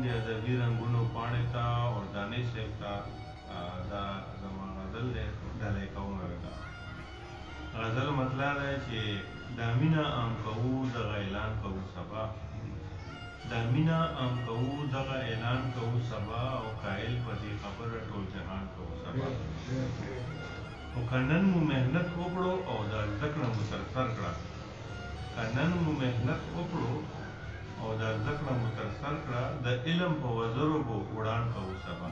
د ادبي رنګونو پاڼې ته او دانش صاحب ته دا زما غزل دی ډالۍ کوم ورته. غزل مطلب دی چې دا مینه عام کوو دغه اعلان کوو سبا، دا مینه عام کوو دغه اعلان کوو سبا، او قائل په دې خبره ټول جهان کوو سبا. او که نن مو محنت وکړو او دا زده کړه مو سرسر کړه، که نن مو محنت وکړو او دا زده کړه مو سرسر کړه، د علم په وزرو به وړاند کوو سبا.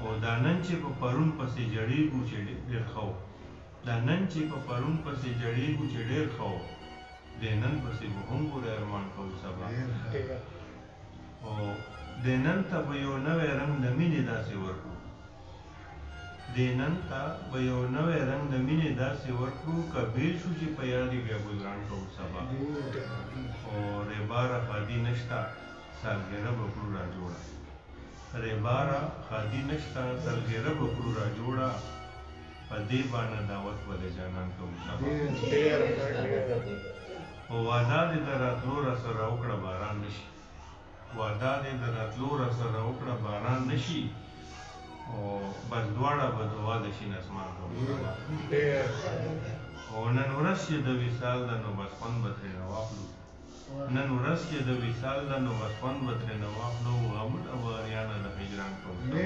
او دا نن چې په پرون پسې جړېږو چې ډېر ښه و، دا نن چې په پرون پسې جړېږو چې ډېر ښه و، د نن پسې به هم ګوره ارمان کوو سبا. او د نن ته به یو نوی رنګ د مینې داسې ورکړو، د نن ته به یو نوی رنګ د مینې داسې ورکړو، که بېل شو چې په یاد یې بیا ګلران کوو سبا. او ریباره ښادي نشته سالګره به کړو را جوړه، ریباره ښادي نشته سالګره به کړو را جوړه، په دې باندې دعوت به د جانان کوو سبا. او وعده دې د راتلو راسره وکړه باران نه شي، وعده دې د راتلو راسره وکړه باران نه شي، او بس دواړه به دعا د شین اسمان کوو سبا. او نن ورځ چې د وصال ده نو بس خوند به ترېنه واخلو، نن ورځ چې د وصال ده نو بس خوند به ترېنه واخلو، غمونه به اریانه د هجران کوو سبا.